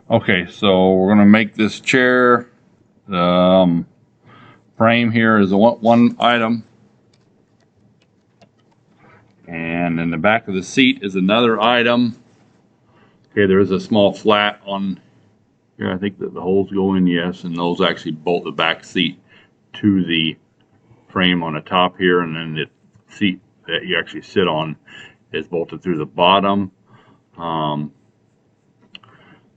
Okay, so we're going to make this chair. The frame here is one item. And in the back of the seat is another item. Okay, there is a small flat on here. I think that the holes go in, yes, and those actually bolt the back seat to the frame on the top here, and then the seat that you actually sit on is bolted through the bottom.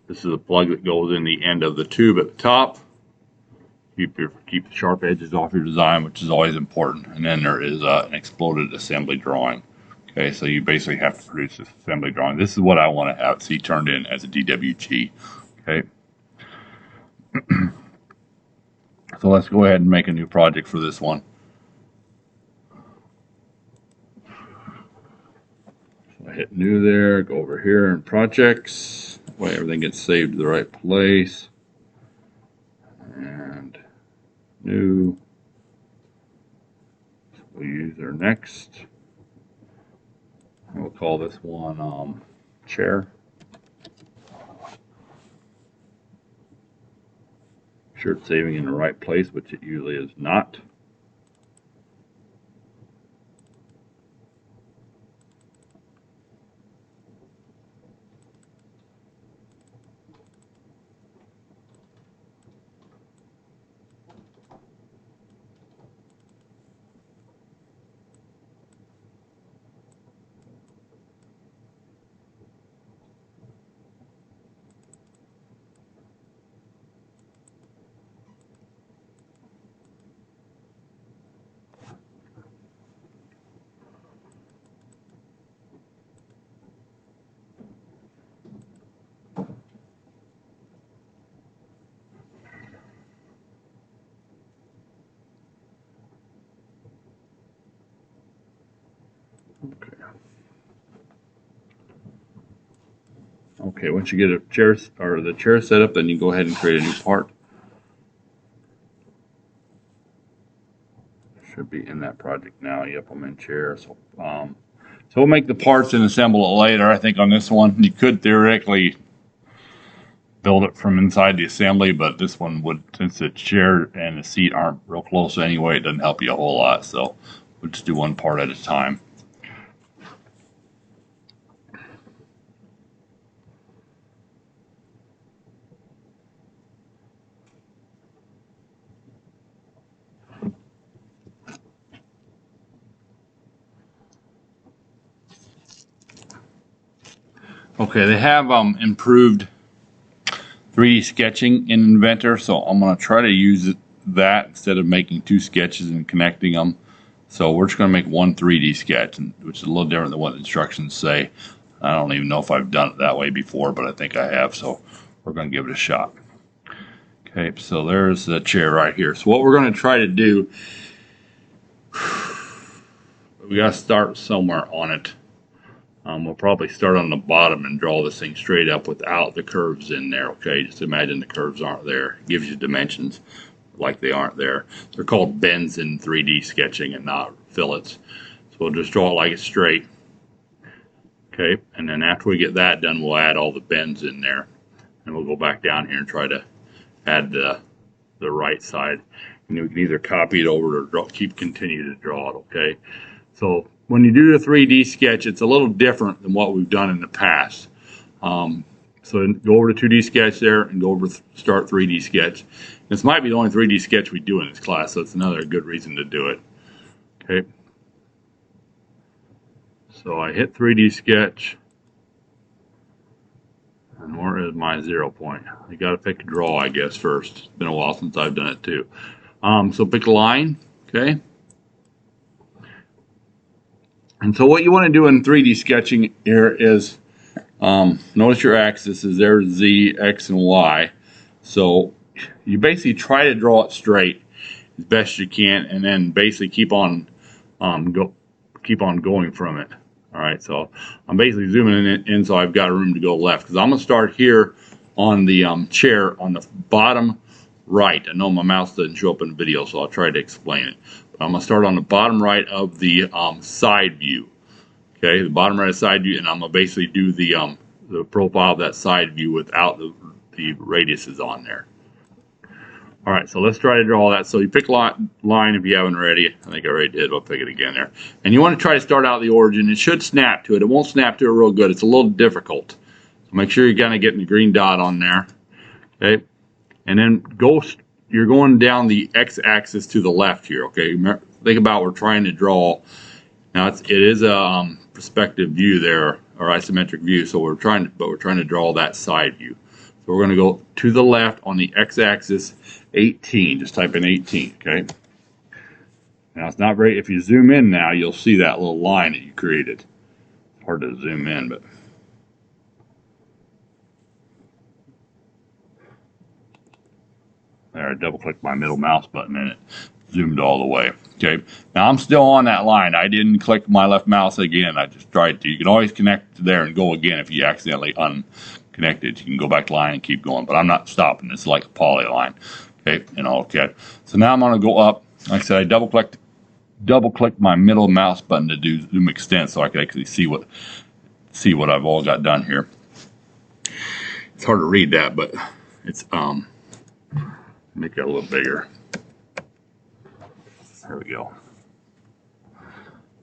This is a plug that goes in the end of the tube at the top. Keep the sharp edges off your design, which is always important. And then there is an exploded assembly drawing. Okay, so you basically have to produce this assembly drawing. This is what I want to see turned in as a DWG. Okay. So let's go ahead and make a new project for this one. So I hit new there, go over here in projects. That way everything gets saved to the right place. And new. So we'll use our next. We'll call this one chair. Make sure it's saving in the right place, which it usually is not. Okay. Okay, once you get a chair or the chair set up, then you go ahead and create a new part. Should be in that project now. Yep, I'm in chair. So we'll make the parts and assemble it later. I think on this one, you could theoretically build it from inside the assembly, but this one would, since the chair and the seat aren't real close anyway, it doesn't help you a whole lot. So we'll just do one part at a time. Okay, they have improved 3D sketching in Inventor, so I'm going to try to use that instead of making two sketches and connecting them. So we're just going to make one 3D sketch, which is a little different than what the instructions say. I don't even know if I've done it that way before, but I think I have, so we're going to give it a shot. Okay, so there's the chair right here. So what we're going to try to do, we got to start somewhere on it. We'll probably start on the bottom and draw this thing straight up without the curves in there, okay? Just imagine the curves aren't there. It gives you dimensions like they aren't there. They're called bends in 3D sketching and not fillets. So we'll just draw it like it's straight. Okay, and then after we get that done, we'll add all the bends in there. And we'll go back down here and try to add the right side. And you can either copy it over or continue to draw it, okay? So when you do the 3D sketch, it's a little different than what we've done in the past. So go over to 2D sketch there and go over start 3D sketch. This might be the only 3D sketch we do in this class, so it's another good reason to do it. Okay. So I hit 3D sketch. And where is my 0 point? You got to pick a draw, I guess, first. It's been a while since I've done it too. So pick a line, okay? And so what you want to do in 3D sketching here is, notice your axis is there, Z, X, and Y. So you basically try to draw it straight as best you can, and then basically keep on going from it. All right, so I'm basically zooming in so I've got room to go left, because I'm going to start here on the chair on the bottom right. I know my mouse doesn't show up in the video, so I'll try to explain it. But I'm going to start on the bottom right of the side view. Okay, the bottom right of side view, and I'm going to basically do the profile of that side view without the the radiuses on there. All right, so let's try to draw that. So you pick line if you haven't already. I think I already did. I'll pick it again there. And you want to try to start out the origin. It should snap to it. It won't snap to it real good. It's a little difficult. So make sure you're kind of getting the green dot on there. Okay, and then you're going down the x-axis to the left here. Okay, think about we're trying to draw. Now it is a perspective view there, or isometric view. So we're trying to draw that side view. So we're going to go to the left on the x-axis, 18. Just type in 18. Okay. Now it's not very. If you zoom in now, you'll see that little line that you created. It's hard to zoom in, but. There, I double-clicked my middle mouse button and it zoomed all the way. Okay, now I'm still on that line. I didn't click my left mouse again. I just tried to. You can always connect to there and go again if you accidentally unconnected. You can go back to line and keep going, but I'm not stopping. It's like a polyline. Okay, and okay. So now I'm going to go up. Like I said, I double-clicked my middle mouse button to do zoom extent so I could actually see what I've all got done here. It's hard to read that, but it's make it a little bigger. There we go.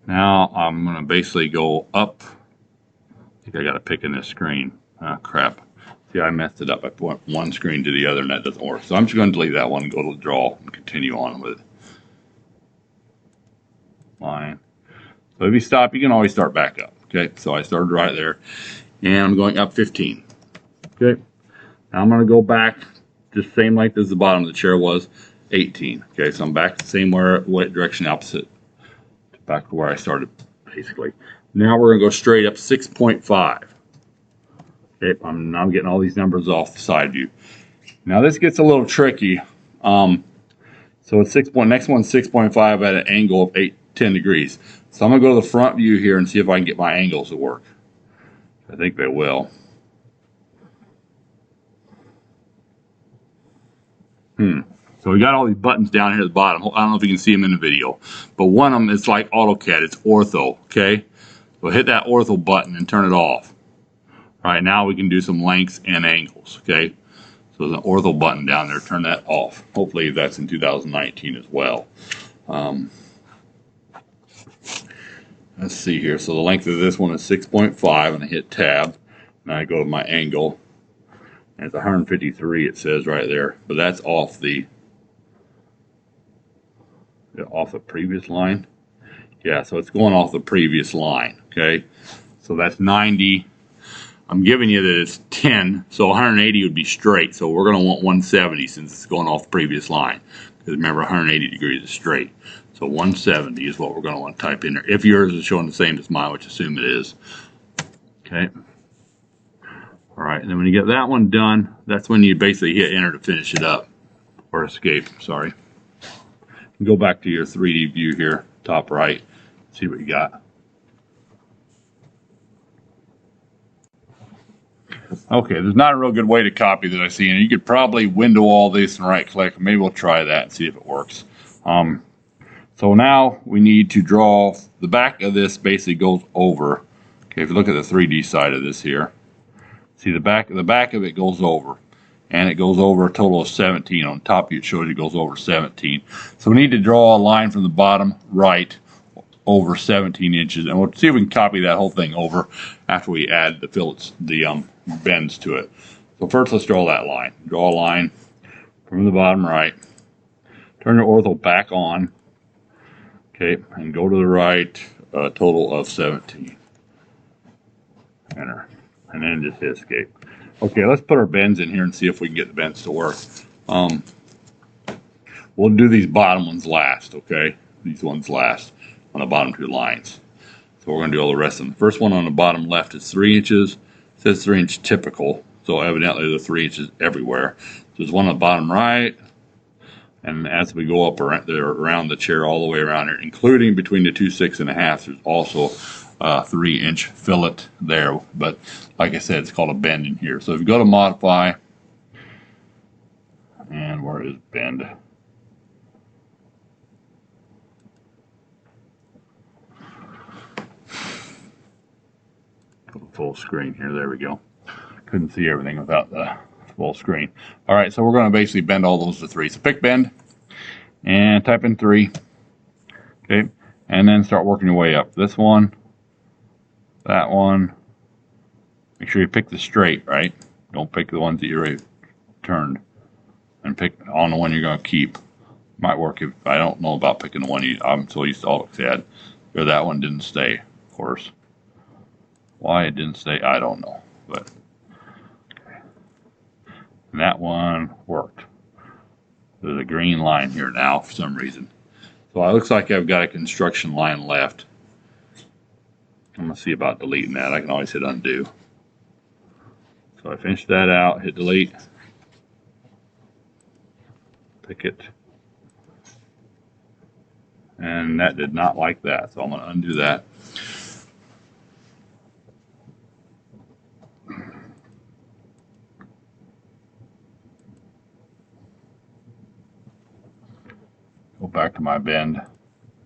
Now I'm going to basically go up. I think I got to pick in this screen. Crap. See, I messed it up. I went one screen to the other and that doesn't work. So I'm just going to delete that one and go to the draw and continue on with it. Line. So if you stop, you can always start back up. Okay, so I started right there and I'm going up 15. Okay, now I'm going to go back just same length as the bottom of the chair was, 18. Okay, so I'm back the same direction opposite, back to where I started, basically. Now we're going to go straight up 6.5. Okay, I'm getting all these numbers off the side view. Now this gets a little tricky. So it's next one's 6.5 at an angle of 10 degrees. So I'm going to go to the front view here and see if I can get my angles to work. I think they will. So we got all these buttons down here at the bottom. I don't know if you can see them in the video, but one of them is like AutoCAD. It's ortho, okay? So hit that ortho button and turn it off. All right, now we can do some lengths and angles, okay? So there's an ortho button down there. Turn that off. Hopefully that's in 2019 as well. Let's see here. So the length of this one is 6.5, and I hit tab, and I go to my angle. And it's 153, it says right there, but that's off the previous line. Yeah, so it's going off the previous line. Okay, so that's 90. I'm giving you that it's 10, so 180 would be straight. So we're going to want 170 since it's going off the previous line. Because remember, 180 degrees is straight. So 170 is what we're going to want to type in there. If yours is showing the same as mine, which I assume it is. Okay. All right, and then when you get that one done, that's when you basically hit enter to finish it up, or escape, sorry. Go back to your 3D view here, top right, see what you got. Okay, there's not a real good way to copy that I see, and you could probably window all this and right click. Maybe we'll try that and see if it works. So now we need to draw, the back of this basically goes over. Okay, if you look at the 3D side of this here, see the back of it goes over, and it goes over a total of 17. On top it shows it goes over 17. So we need to draw a line from the bottom right over 17 inches, and we'll see if we can copy that whole thing over after we add the fillets, the bends to it. So first let's draw that line. Draw a line from the bottom right. Turn your ortho back on. Okay, and go to the right, a total of 17. Enter. And then just hit escape. Okay, let's put our bends in here and see if we can get the bends to work. We'll do these bottom ones last, okay? These ones last on the bottom two lines. So we're going to do all the rest of them. The first one on the bottom left is 3 inches. It says 3 inch typical, so evidently there's 3 inches everywhere. So there's one on the bottom right, and as we go up around the chair all the way around here, including between the two 6.5, there's also 3 inch fillet there, but like I said, it's called a bend in here. So if you go to modify, and where is bend? Go to full screen here. There we go. Couldn't see everything without the full screen. All right, so we're going to basically bend all those to 3. So pick bend and type in 3. Okay, and then start working your way up. This one, that one. Make sure you pick the straight, right? Don't pick the ones that you already turned. And pick on the one you're going to keep. Might work if I don't know about picking the one I'm so used to all had. Or that one didn't stay, of course. Why it didn't stay, I don't know. But okay. And that one worked. There's a green line here now for some reason. So it looks like I've got a construction line left. I'm going to see about deleting that. I can always hit undo. So I finished that out, hit delete. Pick it. And that did not like that, so I'm going to undo that. Go back to my bend.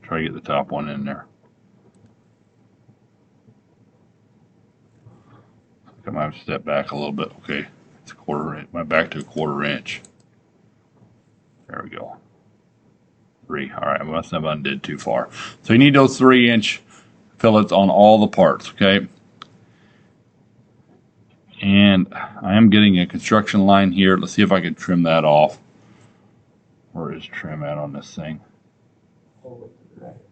Try to get the top one in there. I might have to step back a little bit. Okay, it's a quarter inch. My back to a quarter inch. There we go. 3. All right, I must have undid too far. So you need those 3-inch fillets on all the parts, okay? And I am getting a construction line here. Let's see if I can trim that off. Where is trim at on this thing?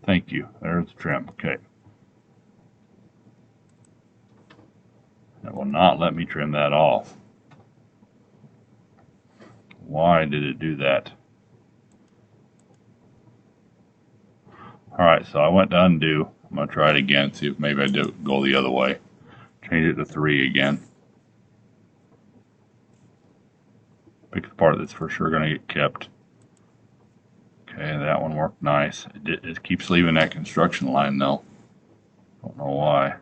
Thank you. There's the trim. Okay. It will not let me trim that off. Why did it do that? Alright, so I went to undo. I'm going to try it again, see if maybe I do go the other way. Change it to 3 again. Pick the part that's for sure going to get kept. Okay, that one worked nice. It keeps leaving that construction line though. Don't know why.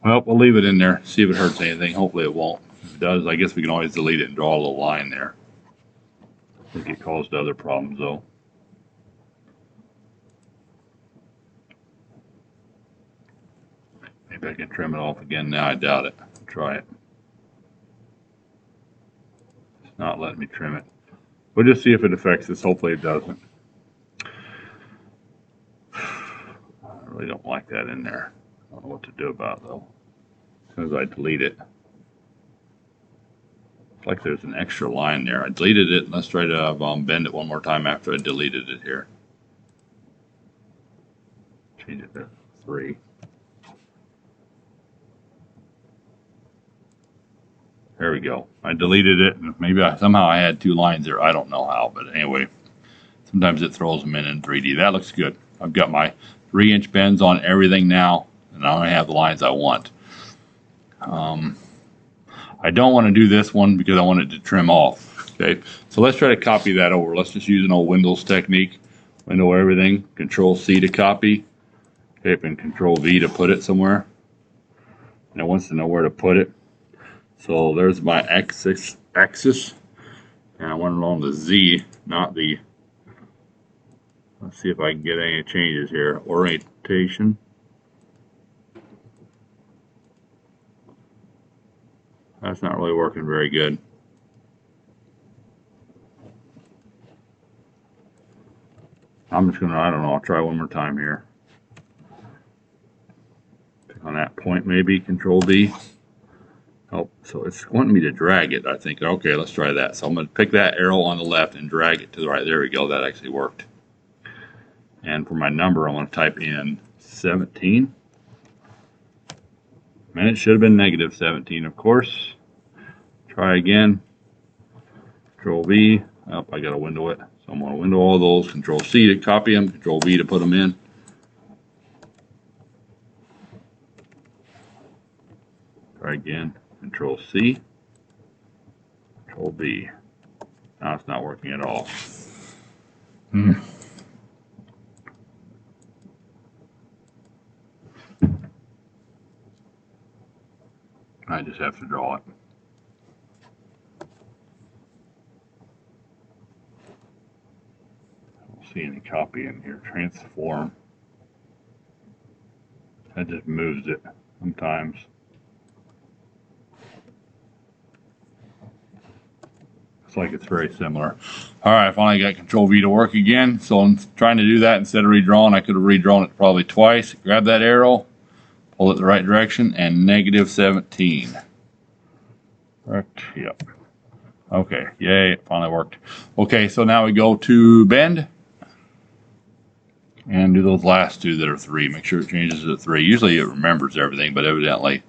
Well, we'll leave it in there, see if it hurts anything. Hopefully it won't. If it does, I guess we can always delete it and draw a little line there. I think it caused other problems though. Maybe I can trim it off again now. I doubt it. I'll try it. It's not letting me trim it. We'll just see if it affects this. Hopefully it doesn't. I really don't like that in there. I don't know what to do about it though. As soon as I delete it. It's like there's an extra line there. I deleted it. Let's try to bend it one more time after I deleted it here. Change it to 3. There we go. I deleted it. Maybe somehow I had 2 lines there. I don't know how, but anyway. Sometimes it throws them in 3D. That looks good. I've got my 3-inch bends on everything now, and I only have the lines I want. I don't want to do this one because I want it to trim off. Okay, so let's try to copy that over. Let's just use an old Windows technique. Window everything. Control C to copy. Okay, and Control V to put it somewhere. And it wants to know where to put it. So there's my axis. And I want it on the Z, not the. Let's see if I can get any changes here. Orientation. That's not really working very good. I'm just gonna, I don't know, I'll try one more time here. Pick on that point maybe, Control D. Oh, so it's wanting me to drag it, I think. Okay, let's try that. So I'm gonna pick that arrow on the left and drag it to the right. There we go, that actually worked. And for my number, I want to type in 17. And it should have been negative 17, of course. Try again. Control V. Oh, I got to window it. So I'm going to window all those. Control C to copy them. Control V to put them in. Try again. Control C. Control V. Now it's not working at all. I just have to draw it. I don't see any copy in here. Transform. That just moves it sometimes. Looks like it's very similar. All right, I finally got Control V to work again. So I'm trying to do that instead of redrawing. I could have redrawn it probably twice. Grab that arrow, pull it the right direction, and -17. Correct. Yep. Okay. Yay! It finally worked. Okay, so now we go to bend and do those last two that are 3. Make sure it changes to 3. Usually it remembers everything, but evidently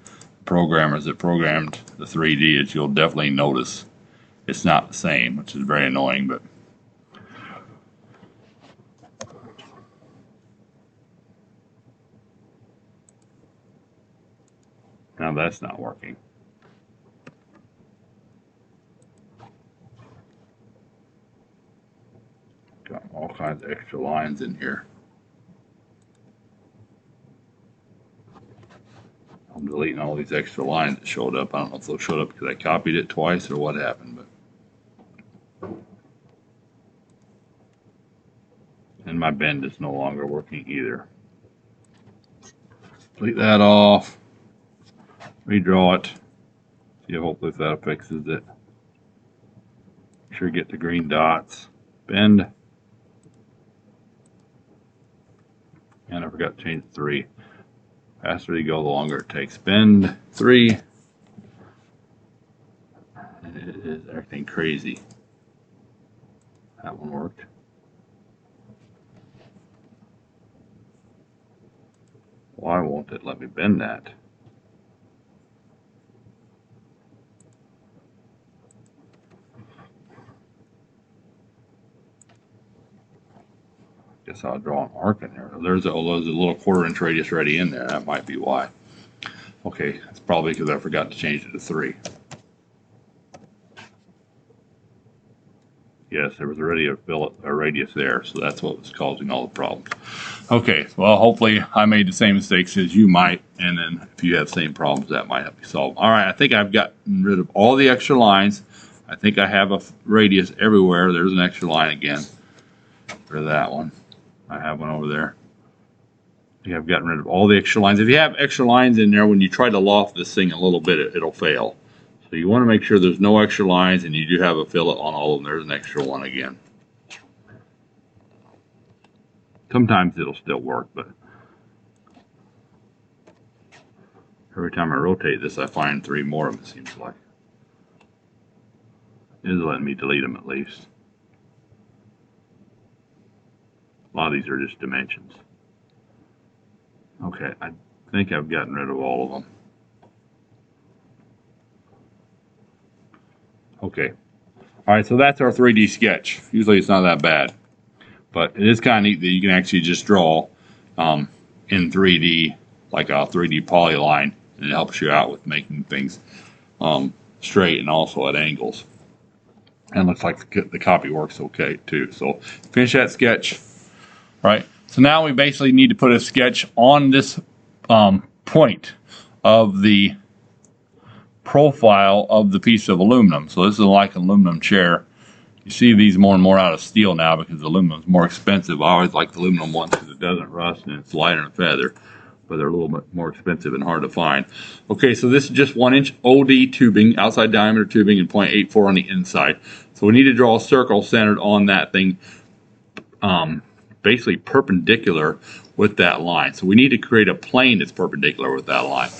programmers that programmed the 3D, you'll definitely notice it's not the same, which is very annoying. But now that's not working. Got all kinds of extra lines in here. I'm deleting all these extra lines that showed up. I don't know if those showed up because I copied it twice or what happened, but and my bend is no longer working either. Delete that off. Redraw it. See, hopefully if that fixes it. Make sure you get the green dots. Bend. And I forgot to change 3. Faster you go, the longer it takes. Bend 3. And it is acting crazy. That one worked. Why won't it let me bend that? Guess I'll draw an arc in there. There's a little 1/4-inch radius already in there. That might be why. Okay, it's probably because I forgot to change it to 3. Yes, there was already a radius there, so that's what was causing all the problems. Okay, well, hopefully I made the same mistakes as you might, and then if you have the same problems, that might help you solve them. All right, I think I've gotten rid of all the extra lines. I think I have a radius everywhere. There's an extra line again for that one. I have one over there. I think I've gotten rid of all the extra lines. If you have extra lines in there, when you try to loft this thing a little bit, it'll fail. So you want to make sure there's no extra lines, and you do have a fillet on all of them. There's an extra one again. Sometimes it'll still work, but every time I rotate this, I find 3 more of them, it seems like. It is letting me delete them at least. A lot of these are just dimensions. Okay, I think I've gotten rid of all of them. Okay. All right, so that's our 3D sketch. Usually it's not that bad, but it is kind of neat that you can actually just draw in 3D, like a 3D polyline, and it helps you out with making things straight and also at angles. And looks like the copy works okay too. So finish that sketch. Right. So now we basically need to put a sketch on this point of the profile of the piece of aluminum. So this is like an aluminum chair. You see these more and more out of steel now because aluminum is more expensive. I always like the aluminum ones because it doesn't rust and it's lighter than a feather, but they're a little bit more expensive and hard to find. Okay, so this is just 1-inch OD tubing, outside diameter tubing, and 0.84 on the inside. So we need to draw a circle centered on that thing, basically perpendicular with that line. So we need to create a plane that's perpendicular with that line.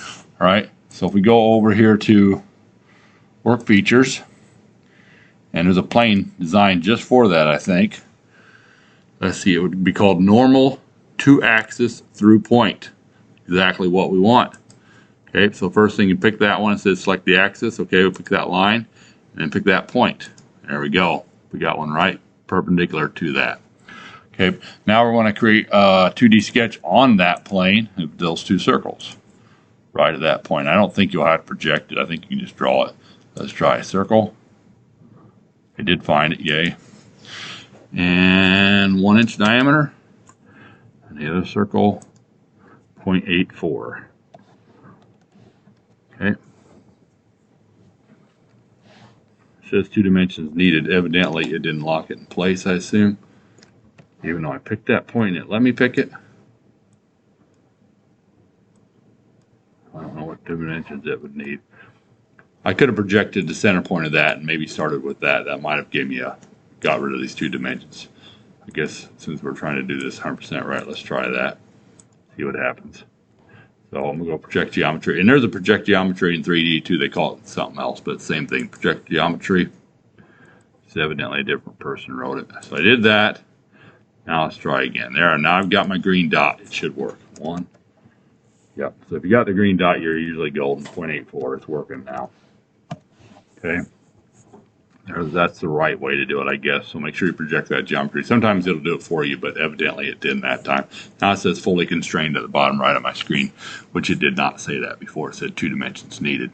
All right, so if we go over here to work features, and there's a plane designed just for that, I think. Let's see, it would be called normal 2-axis through point. Exactly what we want. Okay, so first thing, you pick that one. It says select the axis. Okay, we'll pick that line and then pick that point. There we go. We got one right perpendicular to that. Okay, now we're going to create a 2D sketch on that plane of those 2 circles right at that point. I don't think you'll have to project it. I think you can just draw it. Let's try a circle. I did find it, yay. And 1-inch diameter. And the other circle, 0.84. Okay. It says 2 dimensions needed. Evidently, it didn't lock it in place, I assume. Even though I picked that point, it let me pick it. I don't know what dimensions it would need. I could have projected the center point of that and maybe started with that. That might have given me got rid of these 2 dimensions. I guess since we're trying to do this 100% right, let's try that. See what happens. So I'm going to go project geometry. And there's a project geometry in 3D too. They call it something else, but same thing. Project geometry. It's evidently a different person wrote it. So I did that. Now let's try again. There, now I've got my green dot. It should work. 1. Yep. So if you got the green dot, you're usually golden. 0.84. It's working now. Okay. That's the right way to do it, I guess. So make sure you project that geometry. Sometimes it'll do it for you, but evidently it didn't that time. Now it says fully constrained at the bottom right of my screen, which it did not say that before. It said 2 dimensions needed.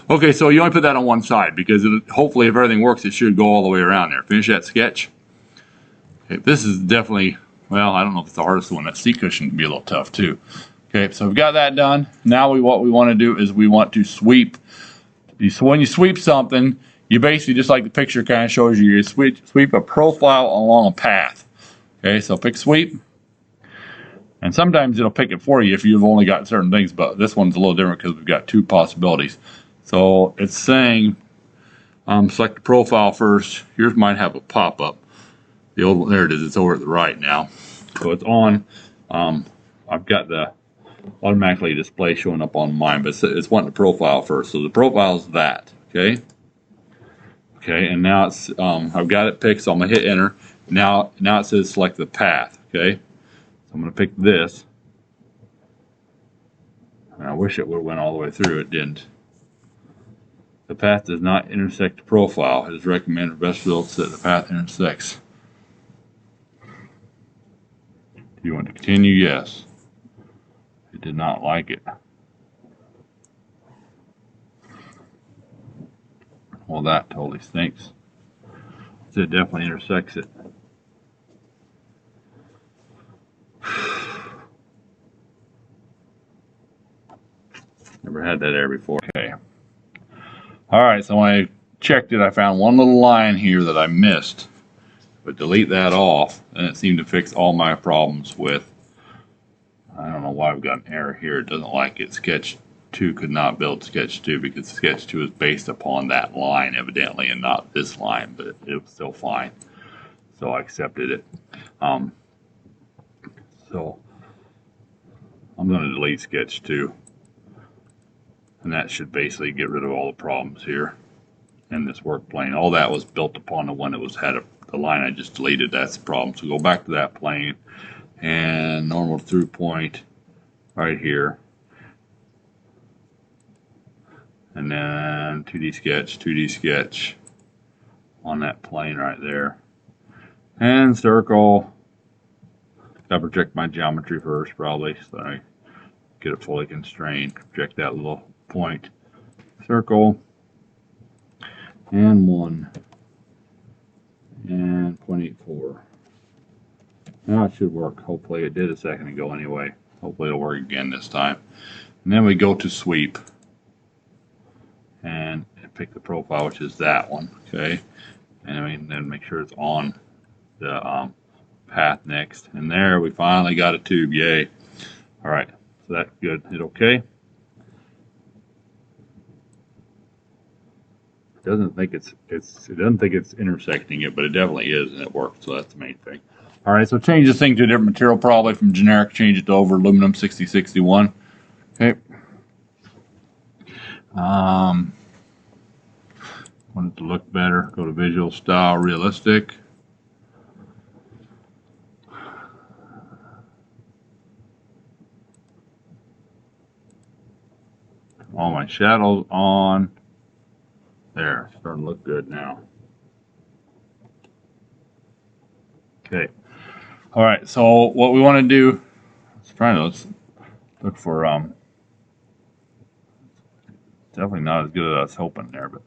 Okay, so you only put that on one side because hopefully if everything works, it should go all the way around there. Finish that sketch. Okay, this is definitely, well, I don't know if it's the hardest one. That seat cushion can be a little tough too. Okay, so we've got that done. Now what we want to do is we want to sweep. So when you sweep something, you basically, just like the picture kind of shows you, you sweep a profile along a path. Okay, so pick sweep. And sometimes it'll pick it for you if you've only got certain things, but this one's a little different because we've got 2 possibilities. So it's saying, select the profile first. Yours might have a pop-up. The old one, there it is, it's over at the right now. So it's on. I've got the automatically display showing up on mine, but it's wanting the profile first. So the profile is that, okay? Okay, and now it's I've got it picked, so I'm gonna hit enter. Now it says select the path. Okay, so I'm gonna pick this. And I wish it would have went all the way through. It didn't. The path does not intersect the profile. It is recommended best results that the path intersects. Do you want to continue? Yes. It did not like it. Well, that totally stinks. It definitely intersects it. Never had that error before. Okay. Alright, so when I checked it, I found one little line here that I missed. But delete that off, and it seemed to fix all my problems with, I don't know why I've got an error here. It doesn't like it. Sketch 2 could not build Sketch 2 because Sketch 2 is based upon that line evidently and not this line, but it was still fine. So I accepted it. So I'm going to delete Sketch 2. And that should basically get rid of all the problems here in this work plane. All that was built upon the one that had the line I just deleted. That's the problem. So go back to that plane and normal through point right here. And then 2D sketch on that plane right there. And circle. Gotta project my geometry first, probably, so I get it fully constrained. Project that little point. Circle. And 1. And 0.84. Now it should work. Hopefully it did a second ago anyway. Hopefully it'll work again this time. And then we go to sweep. And pick the profile, which is that one, okay? And then make sure it's on the path next. And there, we finally got a tube, yay. All right, so that's good. Hit okay. It doesn't think it's intersecting it, but it definitely is, and it works, so that's the main thing. All right, so change this thing to a different material, probably from generic, change it to over aluminum 6061. Okay. Want it to look better, go to visual style, realistic. All my shadows on. There, starting to look good now. Okay. All right, so what we want to do, let's look for, definitely not as good as I was hoping there, but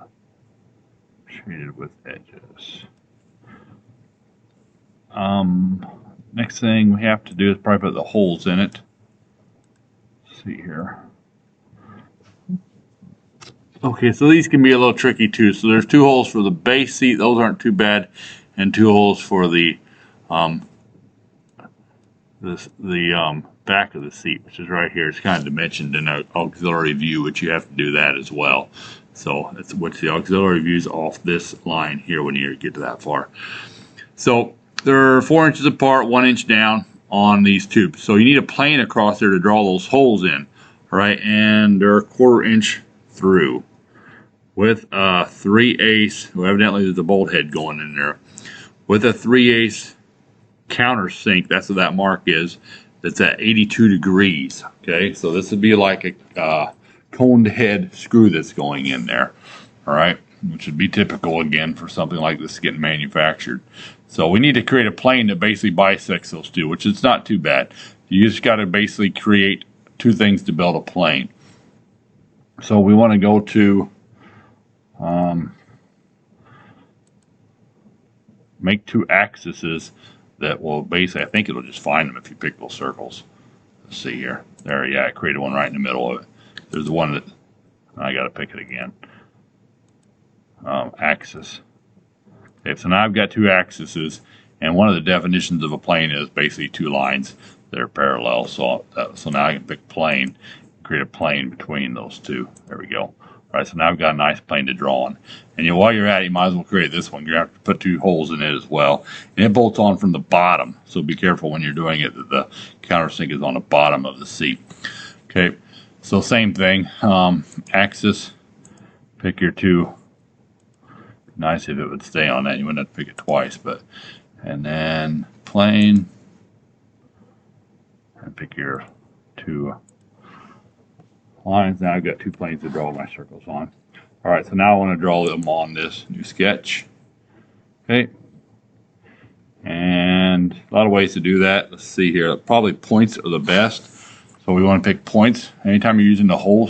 shaded with edges. Next thing we have to do is probably put the holes in it. Let's see here. Okay, so these can be a little tricky too. So there's 2 holes for the base seat; those aren't too bad, and 2 holes for the back of the seat, which is right here. It's kind of dimensioned in an auxiliary view, which you have to do that as well. So it's what's the auxiliary views off this line here when you get to that far. So they're 4 inches apart, 1 inch down on these tubes. So you need a plane across there to draw those holes in. All right, and they're 1/4 inch through with a 3/8. Well, evidently there's a bolt head going in there with a 3/8 countersink. That's what that mark is. That's at 82 degrees. Okay, so this would be like a coned head screw that's going in there. All right, which would be typical again for something like this getting manufactured. So we need to create a plane that basically bisects those two, which is not too bad. You just got to basically create two things to build a plane. So we want to go to make two axes that will basically, I think it'll just find them if you pick those circles. Let's see here. There, yeah, I created one right in the middle of it. There's the one that, I got to pick it again. Axis. Okay, so now I've got two axes, and one of the definitions of a plane is basically two lines that are parallel. So now I can pick plane, create a plane between those two. There we go. All right, so now I've got a nice plane to draw on. And while you're at it, you might as well create this one. You're going to have to put 2 holes in it as well. And it bolts on from the bottom, so be careful when you're doing it that the countersink is on the bottom of the seat. Okay, so same thing. Axis, pick your 2. Nice if it would stay on that. You wouldn't have to pick it twice, but and then plane, and pick your 2 lines. Now I've got 2 planes to draw my circles on. All right, so now I want to draw them on this new sketch. Okay, and a lot of ways to do that. Let's see here. Probably points are the best. So we want to pick points. Anytime you're using the whole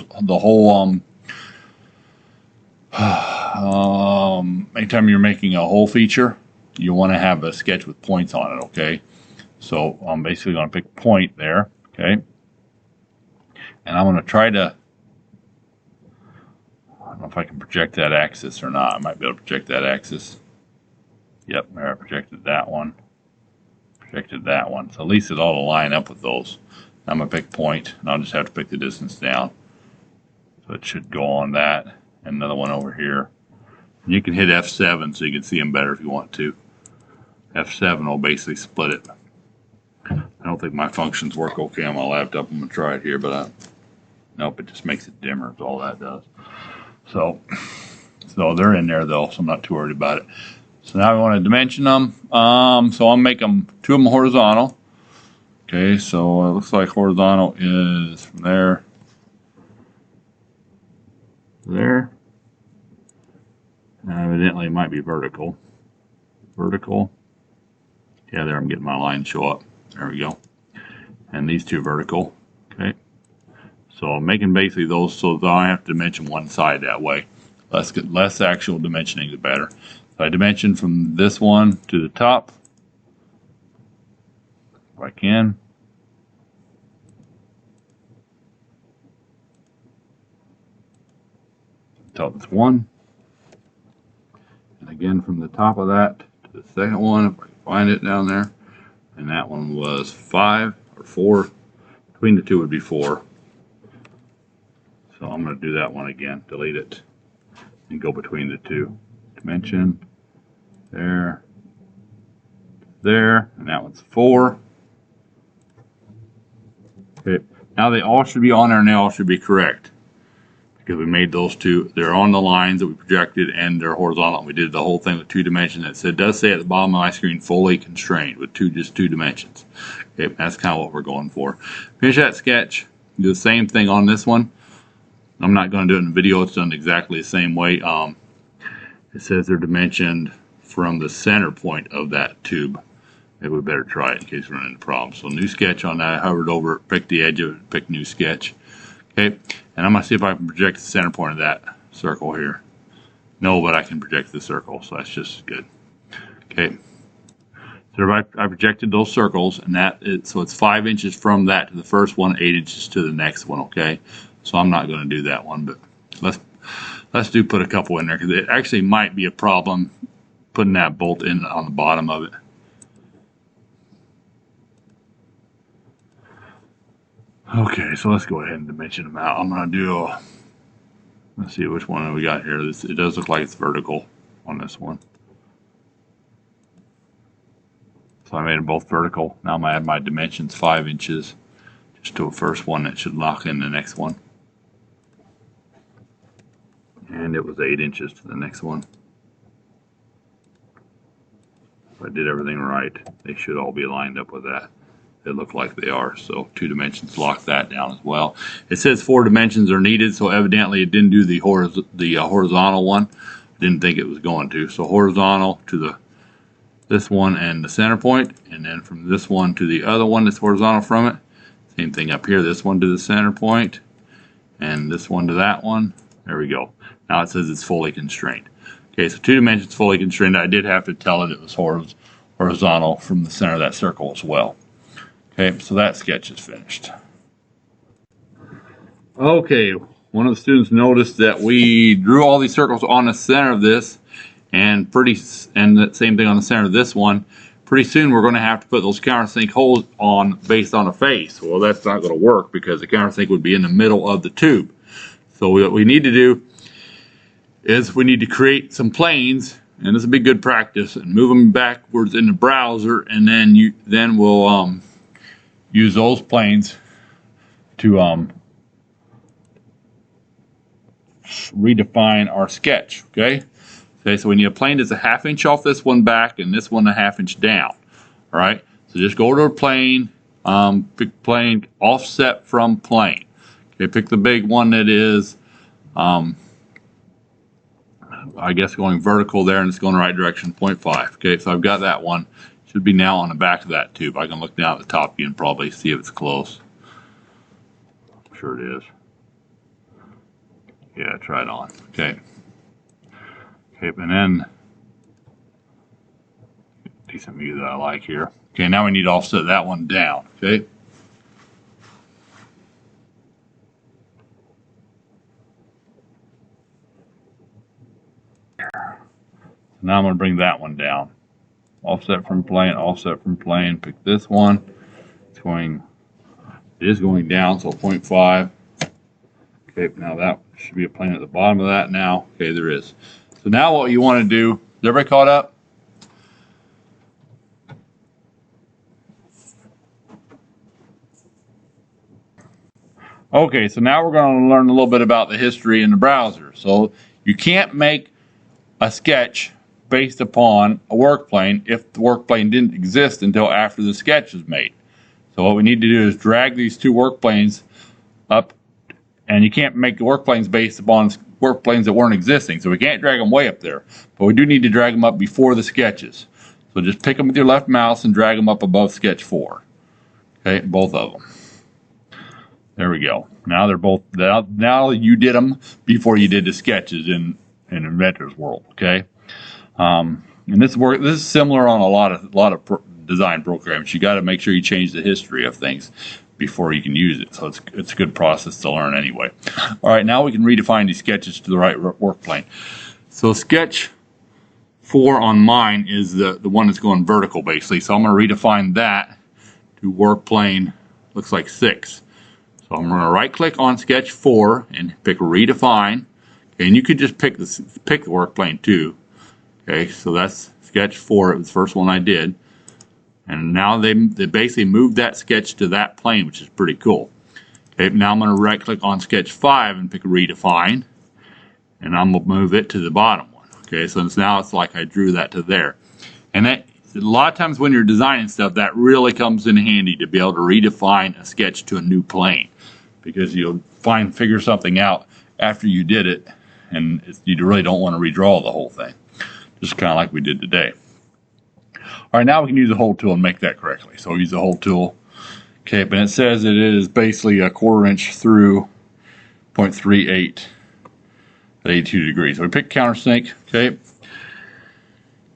anytime you're making a whole feature, you want to have a sketch with points on it, okay? So I'm basically going to pick point there, okay? And I'm going to try to, I don't know if I can project that axis or not. I might be able to project that axis. Yep, there I projected that one. Projected that one. So at least it ought to line up with those. I'm going to pick point, and I'll just have to pick the distance down. So it should go on that. And another one over here. You can hit F7 so you can see them better if you want to. F7 will basically split it. I don't think my functions work okay on my laptop. I'm going to try it here, but nope, it just makes it dimmer is all that does. So they're in there though, so I'm not too worried about it. So now we want to dimension them. So I'll make them 2 of them horizontal. Okay, so it looks like horizontal is from there. There. Evidently it might be vertical. Vertical. Yeah, there I'm getting my line show up. There we go. And these 2 vertical. Okay. So I'm making basically those so that I have to dimension one side that way. Less actual dimensioning, the better. So I dimension from this one to the top. If I can. Top is 1. And again from the top of that to the second one, if I can find it down there. And that one was 5 or 4. Between the 2 would be 4. So I'm going to do that one again. Delete it. And go between the 2. Dimension. There. There. And that one's 4. Okay. Now they all should be on there and they all should be correct. Because we made those 2, they're on the lines that we projected and they're horizontal. We did the whole thing with 2 dimensions. It does say at the bottom of my screen, fully constrained with just two dimensions. Okay, that's kind of what we're going for. Finish that sketch. Do the same thing on this one. I'm not going to do it in the video. It's done exactly the same way. It says they're dimensioned from the center point of that tube. Maybe we better try it in case we run into problems. So new sketch on that. I hovered over it, picked the edge of it, picked new sketch. Okay, and I'm going to see if I can project the center point of that circle here. No, but I can project the circle, so that's just good. Okay, so I projected those circles, and so it's 5 inches from that to the first one, 8 inches to the next one. Okay, so I'm not going to do that one, but let's put a couple in there because it actually might be a problem putting that bolt in on the bottom of it. Okay, so let's go ahead and dimension them out. I'm going to do Let's see which one we got here. It does look like it's vertical on this one. So I made them both vertical. Now I'm going to add my dimensions 5 inches just to the first one. That should lock in the next one. And it was 8 inches to the next one. If I did everything right, they should all be lined up with that. They look like they are, so 2 dimensions lock that down as well. It says 4 dimensions are needed, so evidently it didn't do the horizontal one. Didn't think it was going to. So horizontal to this one and the center point, and then from this one to the other one that's horizontal from it. Same thing up here, this one to the center point, and this one to that one. There we go. Now it says it's fully constrained. Okay, so 2 dimensions fully constrained. I did have to tell it was horizontal from the center of that circle as well. Okay, so that sketch is finished. Okay, one of the students noticed that we drew all these circles on the center of this, and that same thing on the center of this one. Pretty soon we're going to have to put those countersink holes on based on a face. Well, that's not going to work because the countersink would be in the middle of the tube. So what we need to do is we need to create some planes, and this will be good practice, and move them backwards in the browser, and then we'll use those planes to redefine our sketch. Okay, so we need a plane that's a 1/2 inch off this one back and this one a 1/2 inch down. All right, so just go to a plane, pick plane offset from plane. Okay, pick the big one that is I guess going vertical there, and it's going the right direction, 0.5. Okay, so I've got that one. Should be now on the back of that tube. I can look down at the top view and probably see if it's close. I'm sure it is. Yeah, try it on. Okay. Okay, and then decent view that I like here. Okay, now we need to offset that one down. Okay. So now I'm going to bring that one down. Offset from plane, pick this one. It is going down, so 0.5. Okay, now that should be a plane at the bottom of that now. Okay, there is. So now what you want to do, is everybody caught up? Okay, so now we're going to learn a little bit about the history in the browser. So you can't make a sketch based upon a work plane if the work plane didn't exist until after the sketch was made. So what we need to do is drag these 2 work planes up, and you can't make the work planes based upon work planes that weren't existing, so we can't drag them way up there, but we do need to drag them up before the sketches. So just pick them with your left mouse and drag them up above sketch 4. Okay, both of them. There we go. Now they're both, now you did them before you did the sketches in Inventor's World. Okay. And this is similar on a lot of design programs. You got to make sure you change the history of things before you can use it. So it's a good process to learn anyway. All right, now we can redefine these sketches to the right work plane. So sketch 4 on mine is the one that's going vertical basically. So I'm going to redefine that to work plane, looks like 6. So I'm going to right click on sketch 4 and pick redefine. Okay, and you could just pick the work plane too. Okay, so that's sketch 4. It was the first one I did. And now they basically moved that sketch to that plane, which is pretty cool. Okay, now I'm going to right click on sketch 5 and pick redefine. And I'm going to move it to the bottom one. Okay, so now it's like I drew that to there. And that, a lot of times when you're designing stuff, that really comes in handy to be able to redefine a sketch to a new plane. Because you'll figure something out after you did it, and you really don't want to redraw the whole thing. Just kind of like we did today. All right, now we can use the hole tool and make that correctly. So we'll use the hole tool. Okay, but it says it is basically a 1/4 inch through 0.38 at 82 degrees. So we pick countersink, okay?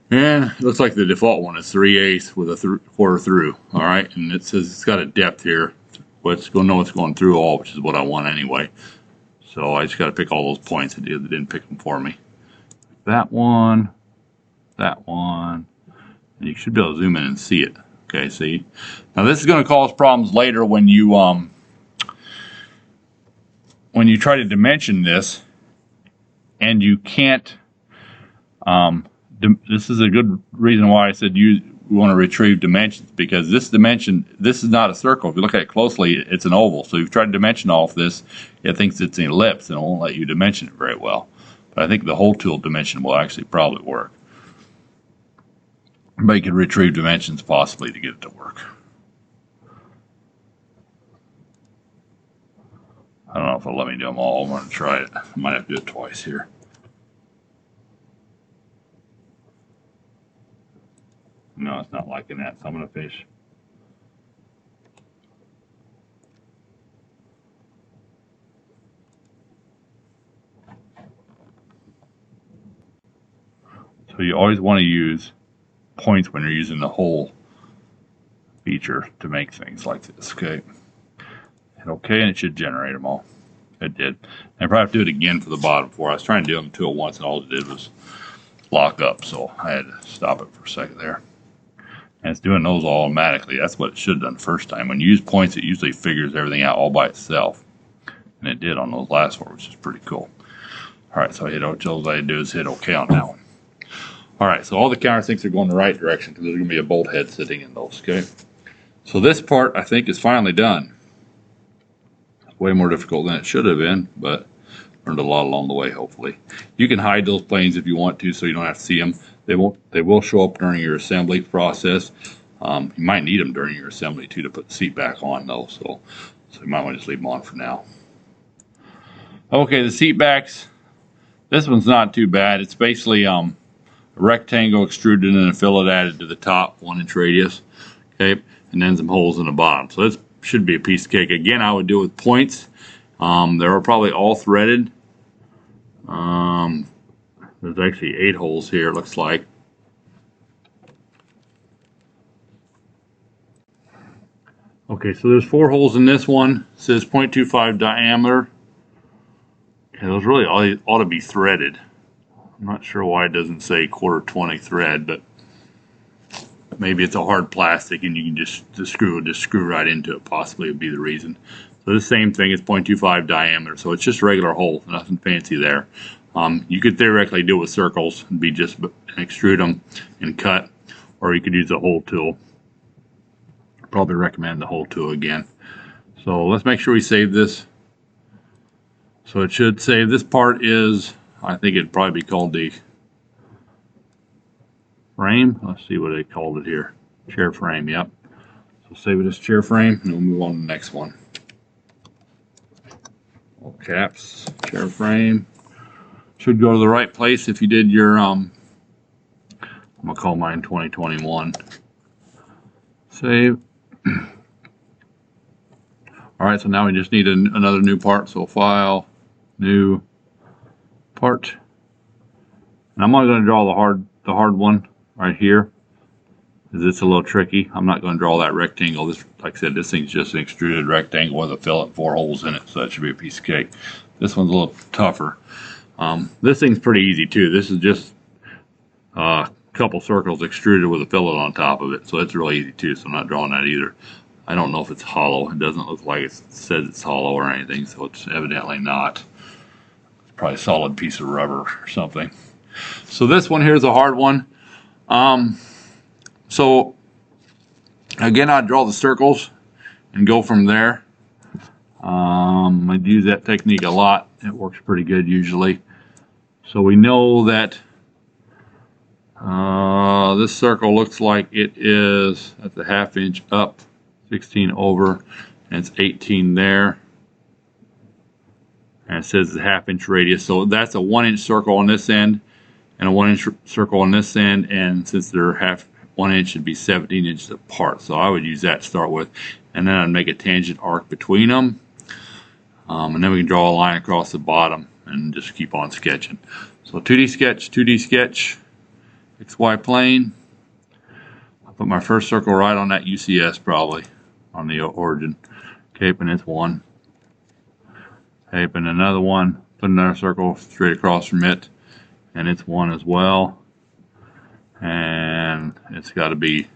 And it looks like the default one is 3/8 with a 1/4 through, all right? And it says it's got a depth here. Well, it's going to know it's going through all, which is what I want anyway. So I just got to pick all those points. It didn't pick them for me. That one, and you should be able to zoom in and see it. Okay, see? Now this is going to cause problems later when you try to dimension this and you can't. This is a good reason why I said we want to retrieve dimensions, because this dimension, this is not a circle. If you look at it closely, it's an oval. So if you've tried to dimension off this, it thinks it's an ellipse and it won't let you dimension it very well. But I think the hole tool dimension will actually probably work. But you could retrieve dimensions possibly to get it to work. I don't know if it'll let me do them all. I'm going to try it. I might have to do it twice here. No, it's not liking that, so I'm going to fish. So you always want to use points when you're using the hole feature to make things like this, okay? Hit OK, and it should generate them all. It did. I probably have to do it again for the bottom four. I was trying to do them two at once, and all it did was lock up, so I had to stop it for a second there. And it's doing those all automatically. That's what it should have done the first time. When you use points, it usually figures everything out all by itself. And it did on those last four, which is pretty cool. All right, so I hit OK. All I do is hit OK on that one. All right, so all the countersinks are going the right direction because there's going to be a bolt head sitting in those, okay? So this part, I think, is finally done. It's way more difficult than it should have been, but learned a lot along the way, hopefully. You can hide those planes if you want to, so you don't have to see them. They will show up during your assembly process. You might need them during your assembly, too, to put the seat back on, though, so you might want to just leave them on for now. Okay, the seat backs. This one's not too bad. It's basically a rectangle extruded and a fillet added to the top, 1-inch radius, okay, and then some holes in the bottom. So this should be a piece of cake. Again, I would do it with points. They are probably all threaded. There's actually 8 holes here, it looks like. Okay, so there's 4 holes in this one. It says 0.25 diameter. Okay, those really ought to be threaded. I'm not sure why it doesn't say 1/4 thread, but maybe it's a hard plastic and you can just screw right into it. Possibly would be the reason. So the same thing is 0.25 diameter, so it's just a regular hole, nothing fancy there. You could theoretically do it with circles and extrude them and cut, or you could use the hole tool. Probably recommend the hole tool again. So let's make sure we save this. So it should save. This part is, I think it'd probably be called the frame. Let's see what they called it here. Chair frame, yep. So save it as chair frame, and we'll move on to the next one. All caps, chair frame. Should go to the right place if you did your, I'm going to call mine 2021. Save. Alright, so now we just need another new part. So file, new part. And I'm only going to draw the hard one right here, because it's a little tricky. I'm not going to draw that rectangle. This, like I said, this thing's just an extruded rectangle with a fillet, 4 holes in it, so that should be a piece of cake. This one's a little tougher. This thing's pretty easy too. This is just a couple circles extruded with a fillet on top of it, so it's really easy too, so I'm not drawing that either. I don't know if it's hollow. It doesn't look like it says it's hollow or anything, so it's evidently not. It's probably a solid piece of rubber or something. So this one here is a hard one. So again, I'd draw the circles and go from there. I'd use that technique a lot. It works pretty good usually. So we know that this circle looks like it is at the 1/2 inch up, 16 over, and it's 18 there. And it says the 1/2 inch radius. So that's a 1-inch circle on this end and a 1-inch circle on this end. And since they're 1 inch, should be 17 inches apart. So I would use that to start with. And then I'd make a tangent arc between them. And then we can draw a line across the bottom and just keep on sketching. So 2D sketch, XY plane. I'll put my first circle right on that UCS probably, on the origin. Okay, and it's 1. Okay, and another one, put another circle straight across from it, and it's 1 as well. And it's got to be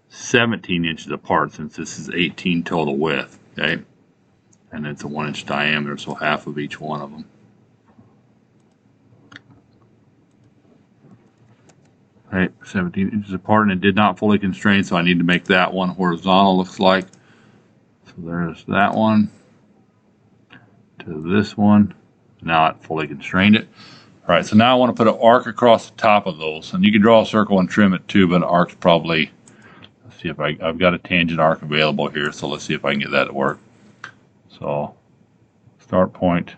17 inches apart since this is 18 total width, okay? And it's a 1-inch diameter, so half of each one of them. Okay, 17 inches apart, and it did not fully constrain, so I need to make that one horizontal, looks like. So there's that one to this one. Now it fully constrained it. All right, so now I want to put an arc across the top of those, and you can draw a circle and trim it too, but an arc's probably, let's see if I've got a tangent arc available here, so let's see if I can get that to work. So, start point,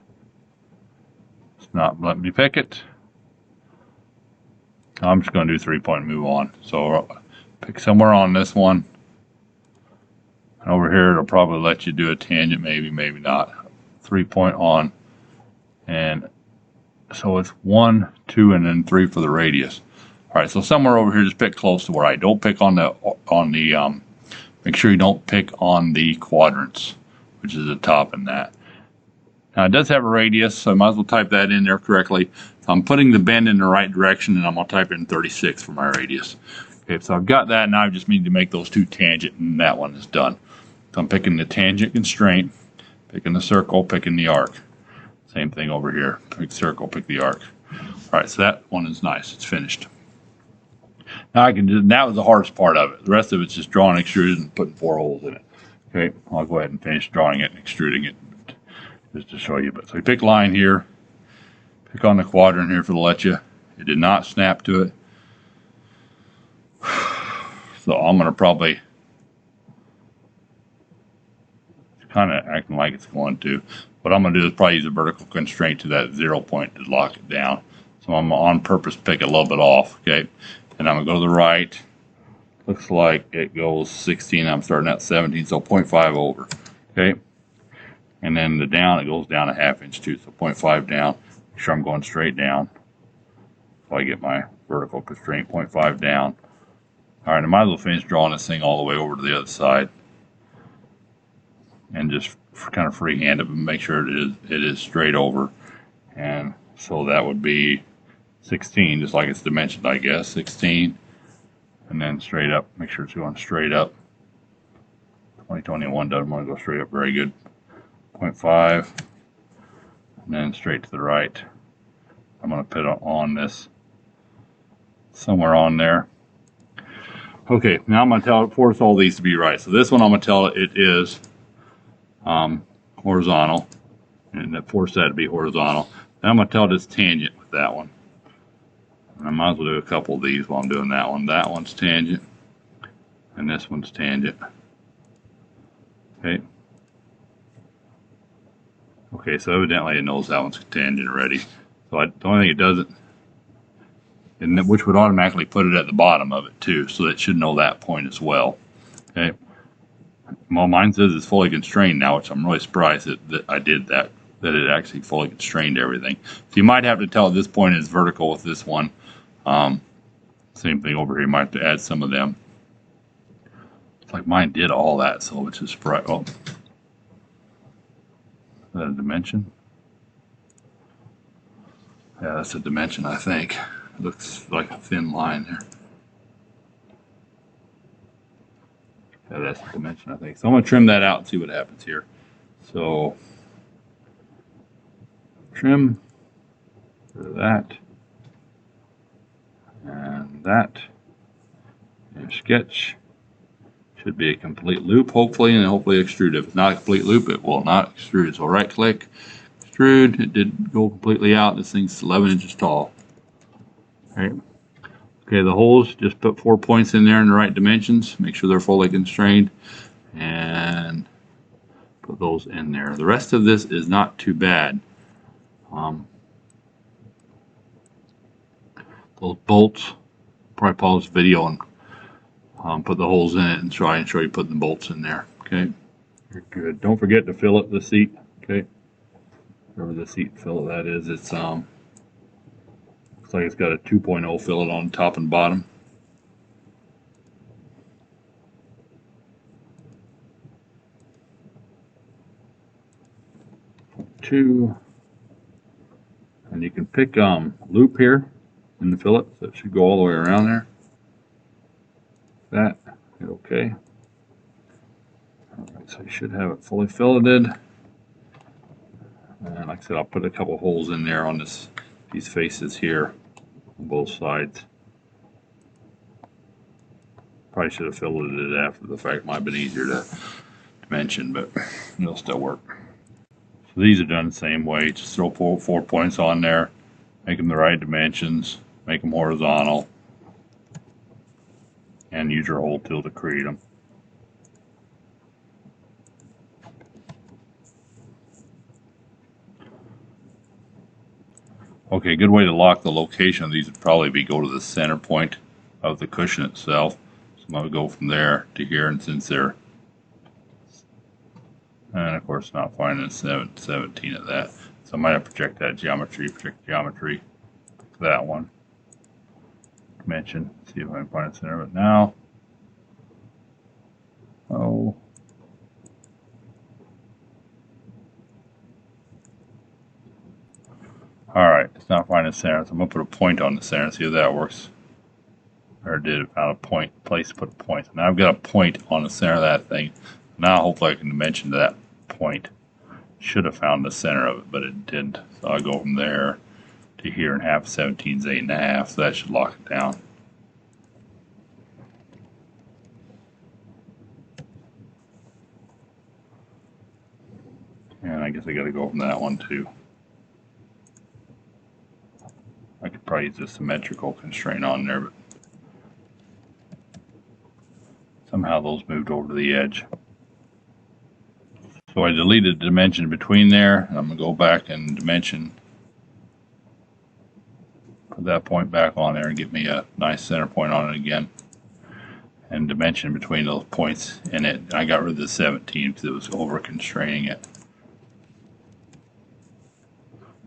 it's not letting me pick it. I'm just going to do 3-point and move on. So, pick somewhere on this one. And over here, it'll probably let you do a tangent, maybe, maybe not. 3-point on, and so it's 1, 2, and then 3 for the radius. All right, so somewhere over here, just pick close to where I don't pick on the make sure you don't pick on the quadrants, which is the top in that. Now it does have a radius, so I might as well type that in there correctly. So I'm putting the bend in the right direction, and I'm gonna type in 36 for my radius. Okay, so I've got that. Now I just need to make those two tangent, and that one is done. So I'm picking the tangent constraint, picking the circle, picking the arc. Same thing over here. Pick circle, pick the arc. All right, so that one is nice. It's finished. Now I can do, that was the hardest part of it. The rest of it's just drawing, extruded, and putting 4 holes in it. Okay, I'll go ahead and finish drawing it and extruding it just to show you. But so you pick line here, pick on the quadrant here for the let you. It did not snap to it. So I'm going to probably, it's kind of acting like it's going to. What I'm going to do is probably use a vertical constraint to that 0 point to lock it down. So I'm on purpose pick a little bit off, okay? And I'm going to go to the right. Looks like it goes 16. I'm starting at 17, so 0.5 over, okay? And then the down, it goes down a 1/2 inch too, so 0.5 down. Make sure I'm going straight down. So I get my vertical constraint, 0.5 down. All right, I might as well finish drawing this thing all the way over to the other side. And just kind of freehand it and make sure it is straight over. And so that would be 16, just like it's dimensioned, I guess, 16. And then straight up, make sure it's going straight up. 2021 doesn't want to go straight up very good. 0.5, and then straight to the right. I'm going to put on this somewhere on there. Okay, now I'm going to force all these to be right. So this one I'm going to tell it is horizontal, and force that to be horizontal. Then I'm going to tell it it's tangent with that one. And I might as well do a couple of these while I'm doing that one. That one's tangent, and this one's tangent. Okay. Okay, so evidently it knows that one's tangent already. So the only thing it doesn't, and which would automatically put it at the bottom of it too, so it should know that point as well. Okay. Well, mine says it's fully constrained now, which I'm really surprised that I did that it actually fully constrained everything. So you might have to tell this point is vertical with this one. Same thing over here, you might have to add some of them. It's like mine did all that, so it's just right. Oh, is that a dimension? Yeah, that's a dimension, I think. It looks like a thin line there. Yeah, that's the dimension, I think. So I'm going to trim that out and see what happens here. So, trim, that, and that. And sketch. Should be a complete loop, hopefully, and hopefully extrude. If it's not a complete loop, it will not extrude. So right click, extrude. It did go completely out. This thing's 11 inches tall. All right. Okay, the holes, just put 4 points in there in the right dimensions. Make sure they're fully constrained. And put those in there. The rest of this is not too bad. Those bolts, probably pause the video and put the holes in it and try and show you putting the bolts in there. Okay, you're good. Don't forget to fillet the seat. Okay, whatever the seat fillet that is, it's looks like it's got a 2.0 fillet on top and bottom. Two, and you can pick loop here in the fillet, so it should go all the way around there. That, okay. Alright, so you should have it fully filleted. And like I said, I'll put a couple holes in there on these faces here on both sides. Probably should have filled it after the fact. Might have been easier to dimension, but it'll still work. So these are done the same way. Just throw four points on there, make them the right dimensions, make them horizontal, and use your hole tool to create them. Okay, a good way to lock the location of these would probably be go to the center point of the cushion itself. So I'm going to go from there to here, and since they're, and of course not finding 17 of that, so I might have to project that geometry, that one, dimension, see if I can find the center of it now. Oh. Alright, it's not finding the center, so I'm going to put a point on the center, see if that works. Or did it found a point, place to put a point. So now I've got a point on the center of that thing. Now hopefully I can dimension that point. Should have found the center of it, but it didn't. So I'll go from there to here, and half 17 is 8.5, so that should lock it down. And I guess I got to go from that one too. I could probably use a symmetrical constraint on there, but somehow those moved over to the edge. So I deleted the dimension between there, and I'm going to go back and dimension, put that point back on there and get me a nice center point on it again. And dimension between those points in it. I got rid of the 17 because it was over constraining it.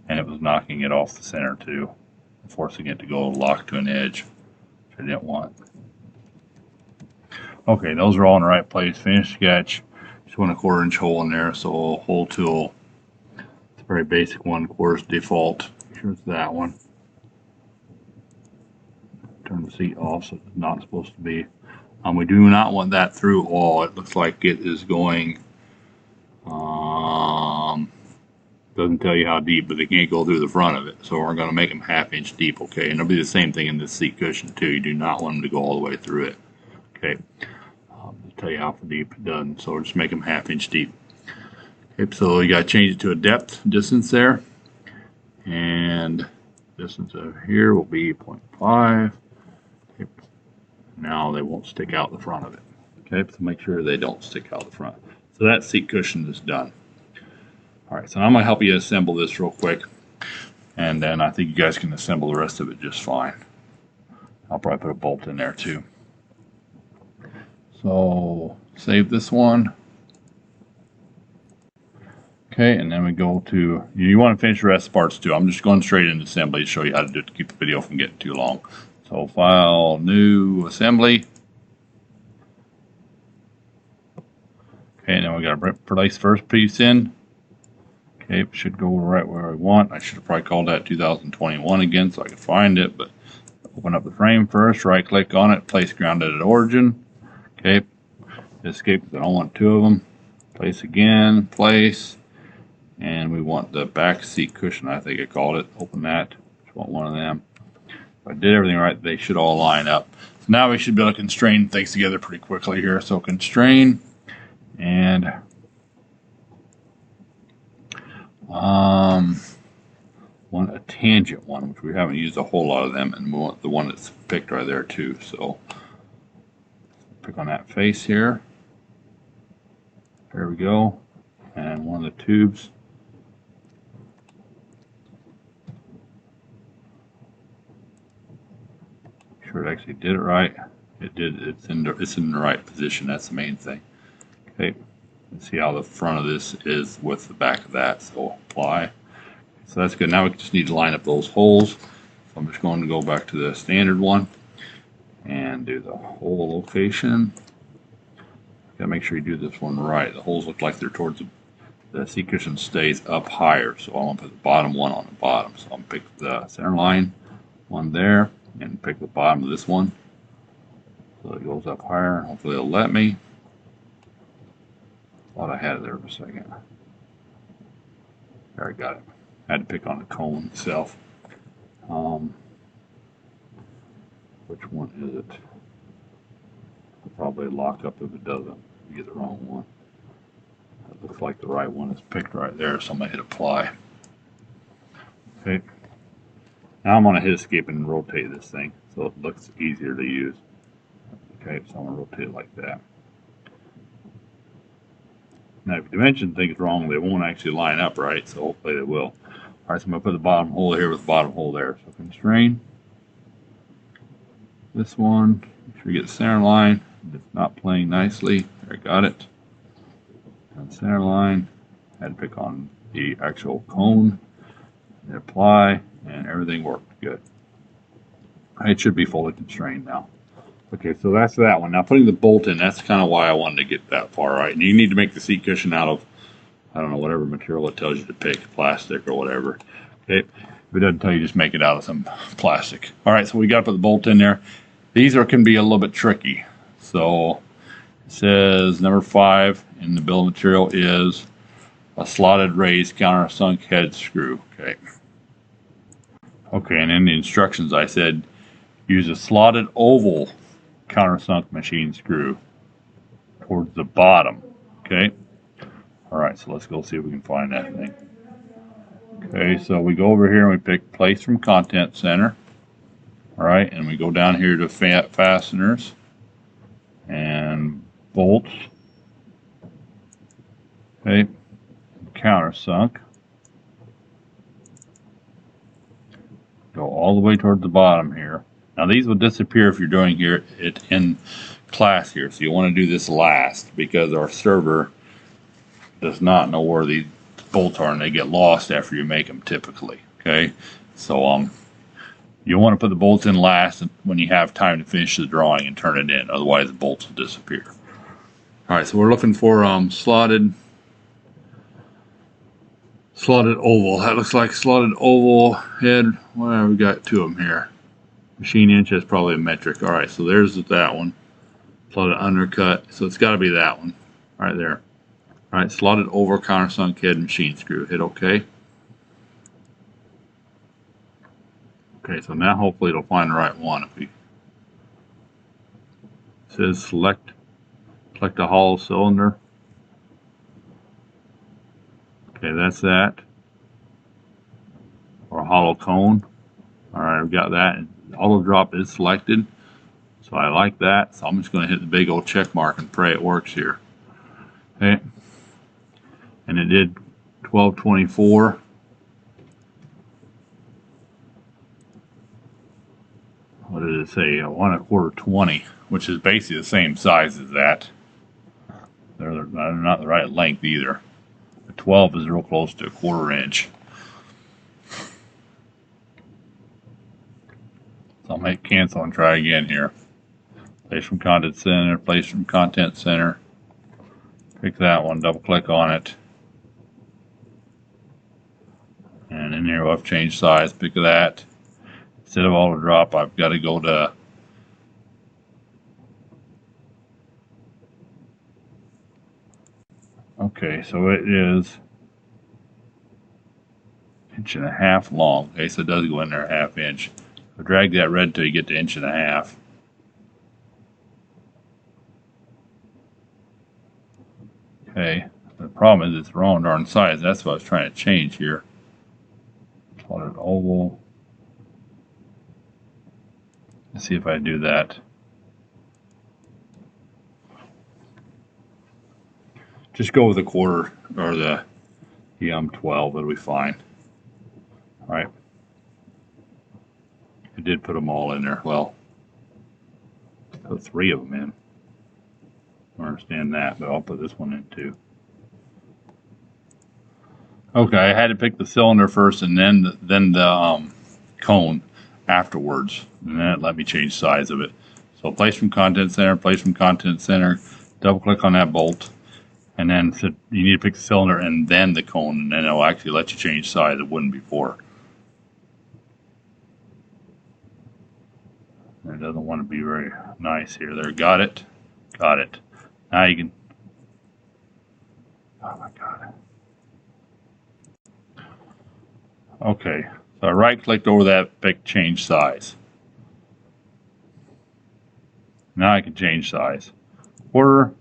And it was knocking it off the center too, forcing it to go locked to an edge, which I didn't want. Okay, those are all in the right place. Finished sketch. Just want a 1/4 inch hole in there, so hole tool. It's a very basic one, 1/4 default. Make sure it's that one. Turn the seat off, so it's not supposed to be. We do not want that through all. It looks like it is going. Doesn't tell you how deep, but they can't go through the front of it. So we're going to make them 1/2 inch deep, okay? And it'll be the same thing in this seat cushion too. You do not want them to go all the way through it, okay? I'll tell you how deep it does. So we'll just make them 1/2 inch deep. Okay, so you got to change it to a depth distance there, and distance over here will be 0.5. Okay. Now they won't stick out the front of it. Okay, so make sure they don't stick out the front. So that seat cushion is done. Alright, so I'm going to help you assemble this real quick, and then I think you guys can assemble the rest of it just fine. I'll probably put a bolt in there too. So, save this one. Okay, and then we go to, you want to finish the rest of the parts too. I'm just going straight into assembly to show you how to do it to keep the video from getting too long. So, File, New, Assembly. Okay, now we got to place first piece in. Okay, it should go right where I want. I should have probably called that 2021 again so I could find it, but open up the frame first, right click on it, place grounded at origin. Okay, escape because I don't want 2 of them. Place again, place, and we want the back seat cushion, I think I called it. Open that, just want one of them. If I did everything right, they should all line up. So now we should be able to constrain things together pretty quickly here. So constrain, and want a tangent one, which we haven't used a whole lot of them, and we want the one that's picked right there too. So pick on that face here. There we go. And one of the tubes. Make sure it actually did it right. It did. It's in the right position. That's the main thing. Okay. Let's see how the front of this is with the back of that. So apply. So that's good. Now we just need to line up those holes. So I'm just going to go back to the standard one and do the hole location. Gotta make sure you do this one right. The holes look like they're towards the seat cushion stays up higher. So I'm gonna put the bottom one on the bottom. So I'm gonna pick the center line one there and pick the bottom of this one. So it goes up higher. Hopefully it'll let me. Thought I had it there for a second. There, I got it. I had to pick on the cone itself. Which one is it? Probably lock up if it doesn't. You get the wrong one. It looks like the right one is picked right there, so I'm going to hit apply. Okay. Now I'm going to hit escape and rotate this thing so it looks easier to use. Okay, so I'm going to rotate it like that. Now, if dimension thing's wrong, they won't actually line up right, so hopefully they will. Alright, so I'm going to put the bottom hole here with the bottom hole there. So constrain this one. Make sure you get the center line. It's not playing nicely. There, got it. And center line. Had to pick on the actual cone. And apply, and everything worked good. It should be fully constrained now. Okay, so that's that one. Now putting the bolt in, that's kind of why I wanted to get that far right. And you need to make the seat cushion out of, I don't know, whatever material it tells you to pick, plastic or whatever. Okay, if it doesn't tell you, just make it out of some plastic. All right, so we got to put the bolt in there. These can be a little bit tricky. So it says number 5 in the bill of material is a slotted raised countersunk head screw. Okay. Okay, and in the instructions I said use a slotted oval countersunk machine screw towards the bottom. Okay. All right, so let's go see if we can find that thing. Okay, so we go over here and we pick place from content center. All right, and we go down here to fasteners and bolts. Okay, countersunk. Go all the way toward the bottom here. Now these will disappear if you're doing it in class here, so you want to do this last because our server does not know where these bolts are and they get lost after you make them typically. Okay, so you want to put the bolts in last when you have time to finish the drawing and turn it in, otherwise the bolts will disappear. All right, so we're looking for slotted oval. That looks like slotted oval head. Well, we got 2 of them here. Machine inch is probably a metric. All right, so there's that one. Slotted undercut. So it's got to be that one right there. All right, slotted over countersunk head machine screw. Hit OK. Okay, so now hopefully it'll find the right one. It says select a hollow cylinder. Okay, that's that. Or a hollow cone. All right, I've got that. Auto drop is selected, so I like that. So I'm just going to hit the big old check mark and pray it works here. Okay, and it did 1224. What did it say? 1 1/4 20, which is basically the same size as that. They're not the right length either. The 12 is real close to 1/4 inch. So I'll make cancel and try again here. Place from content center, place from content center. Pick that one, double click on it. And in here we'll have changed size, pick that. Instead of auto drop, I've got to go to okay, so it is 1.5 inches long. Okay, so it does go in there 1/2 inch. So drag that red till you get to 1.5 inches. Okay, the problem is it's the wrong darn size. That's what I was trying to change here. Slotted oval. Let's see if I do that. Just go with a 1/4 or the 12. It'll be fine. All right. I did put them all in there. Well, put 3 of them in. I understand that, but I'll put this one in too. Okay, I had to pick the cylinder first and then the cone afterwards, and then it let me change size of it. So place from content center, double click on that bolt, and then you need to pick the cylinder and then the cone, and then it'll actually let you change size. It wouldn't before. It doesn't want to be very nice here. There, got it. Got it. Now you can, oh my God. Okay, so I right clicked over that, pick change size. Now I can change size. 1/4,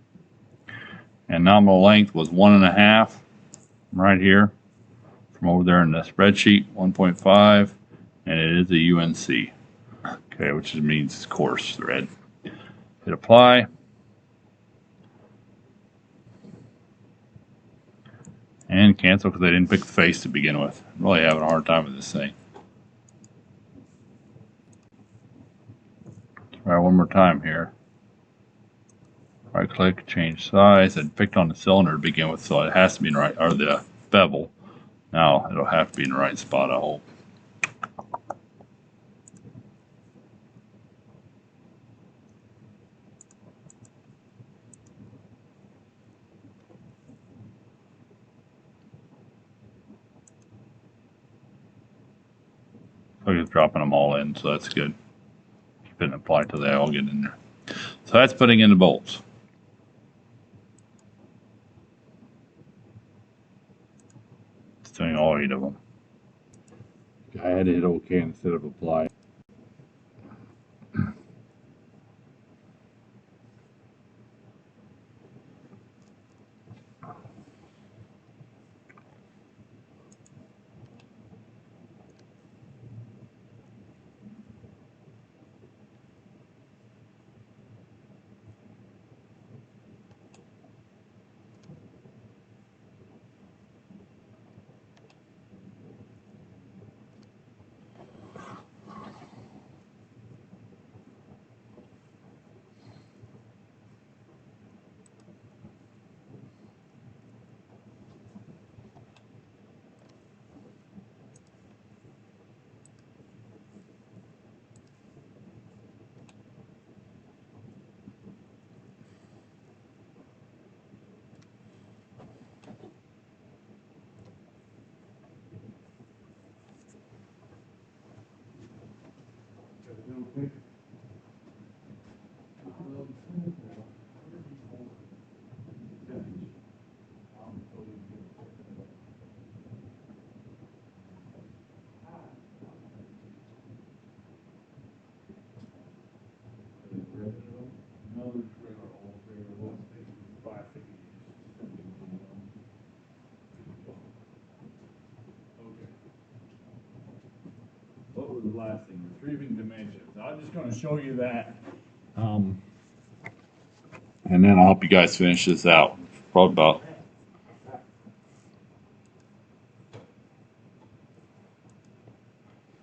and nominal length was 1.5 right here from over there in the spreadsheet, 1.5, and it is a UNC. Okay, which means it's coarse thread. Hit apply. And cancel because I didn't pick the face to begin with. I'm really having a hard time with this thing. Try one more time here. Right click, change size. I picked on the cylinder to begin with, so it has to be in the right, or the bevel. Now it'll have to be in the right spot, I hope. So he's dropping them all in, so that's good. Keep it and apply till they all get in there. So that's putting in the bolts. It's doing all 8 of them. I had to hit OK instead of apply. What was the last thing? Retrieving dimensions. I'm just going to show you that. And then I'll help you guys finish this out. Probably about.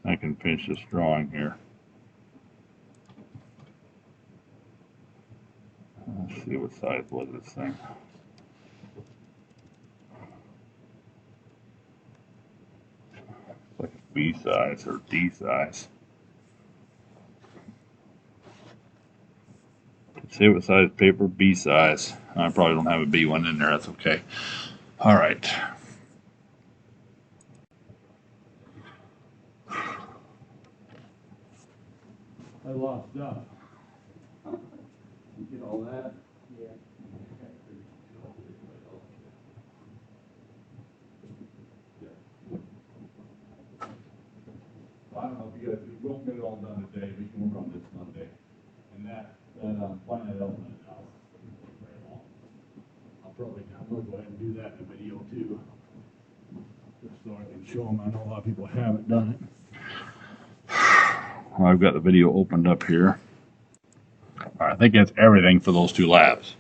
I can finish this drawing here. Let's see what size was this thing. It's like a B size or D size. See what size paper? B size. I probably don't have a B one in there. That's okay. All right. I lost stuff. You get all that? Yeah. I don't know if you guys, we won't get it all done today, but you can work on this Monday. And that planet element analysis doesn't take very long. I'm gonna go ahead and do that in a video too. Just so I can show them. I know a lot of people haven't done it. I've got the video opened up here. All right, I think that's everything for those 2 labs.